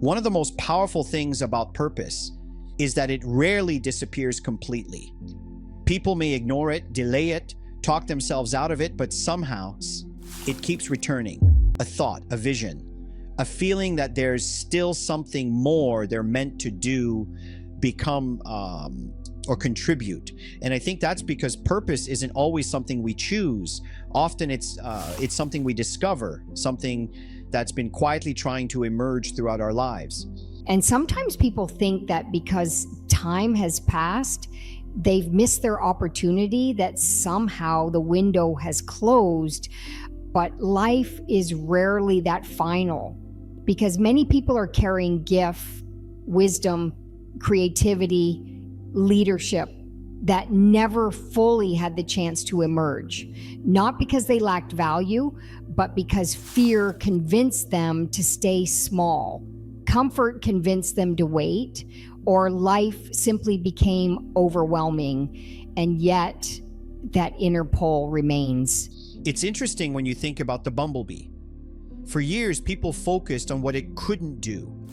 One of the most powerful things about purpose is that it rarely disappears completely. People may ignore it, delay it, talk themselves out of it, but somehow it keeps returning. A thought, a vision, a feeling that there's still something more they're meant to do, become, or contribute. And I think that's because purpose isn't always something we choose. Often it's something we discover, something that's been quietly trying to emerge throughout our lives. And sometimes people think that because time has passed, they've missed their opportunity, that somehow the window has closed. But life is rarely that final, because many people are carrying gift, wisdom, creativity, leadership that never fully had the chance to emerge. Not because they lacked value, but because fear convinced them to stay small. Comfort convinced them to wait, or life simply became overwhelming, and yet that inner pull remains. It's interesting when you think about the bumblebee. For years, people focused on what it couldn't do.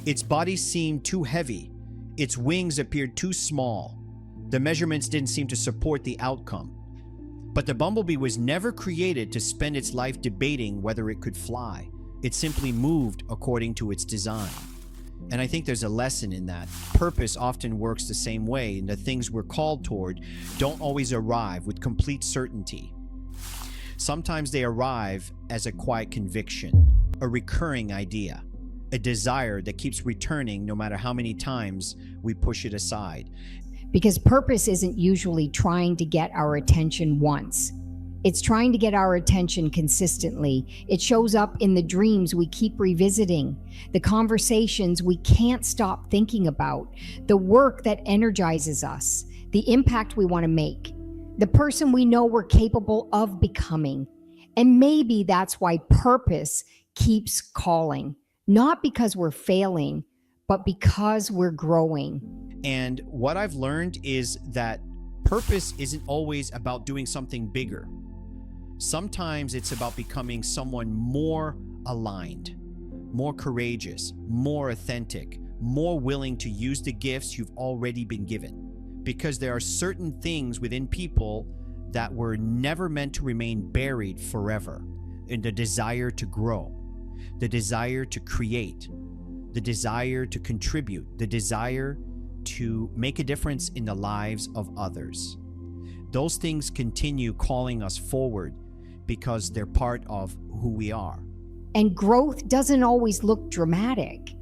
Its body seemed too heavy. Its wings appeared too small. The measurements didn't seem to support the outcome. But the bumblebee was never created to spend its life debating whether it could fly. It simply moved according to its design. And I think there's a lesson in that. Purpose often works the same way, and the things we're called toward don't always arrive with complete certainty. Sometimes they arrive as a quiet conviction, a recurring idea, a desire that keeps returning no matter how many times we push it aside. Because purpose isn't usually trying to get our attention once. It's trying to get our attention consistently. It shows up in the dreams we keep revisiting, the conversations we can't stop thinking about, the work that energizes us, the impact we want to make, the person we know we're capable of becoming. And maybe that's why purpose keeps calling, not because we're failing, but because we're growing. And what I've learned is that purpose isn't always about doing something bigger. Sometimes it's about becoming someone more aligned, more courageous, more authentic, more willing to use the gifts you've already been given. Because there are certain things within people that were never meant to remain buried forever. In the desire to grow, the desire to create, the desire to contribute, the desire to make a difference in the lives of others. Those things continue calling us forward because they're part of who we are. And growth doesn't always look dramatic.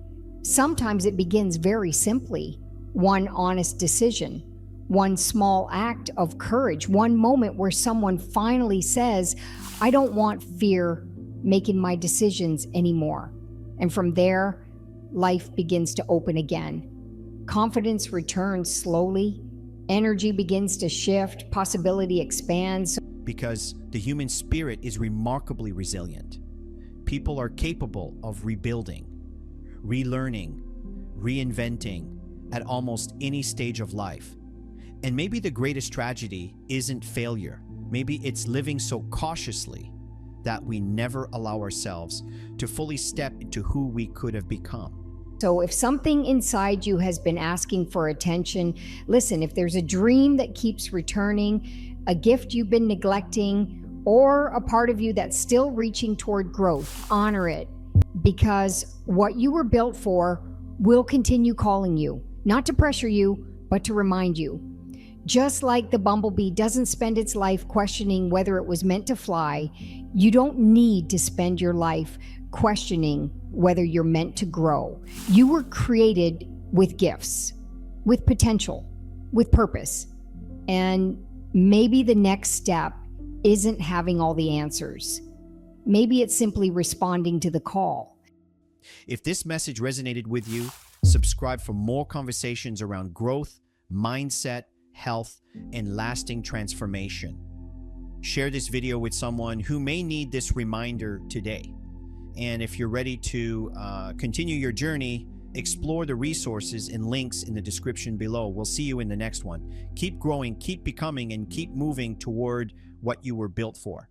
Sometimes it begins very simply. One honest decision, one small act of courage, one moment where someone finally says, I don't want fear making my decisions anymore. And from there, life begins to open again. Confidence returns slowly, energy begins to shift, possibility expands. Because the human spirit is remarkably resilient. People are capable of rebuilding, relearning, reinventing at almost any stage of life. And maybe the greatest tragedy isn't failure. Maybe it's living so cautiously that we never allow ourselves to fully step into who we could have become. So if something inside you has been asking for attention, listen, if there's a dream that keeps returning, a gift you've been neglecting, or a part of you that's still reaching toward growth, honor it. Because what you were built for will continue calling you, not to pressure you, but to remind you. Just like the bumblebee doesn't spend its life questioning whether it was meant to fly, you don't need to spend your life questioning whether you're meant to grow. You were created with gifts, with potential, with purpose. And maybe the next step isn't having all the answers. Maybe it's simply responding to the call. If this message resonated with you, subscribe for more conversations around growth, mindset, health, and lasting transformation. Share this video with someone who may need this reminder today. And if you're ready to continue your journey, explore the resources and links in the description below. We'll see you in the next one. Keep growing, keep becoming, and keep moving toward what you were built for.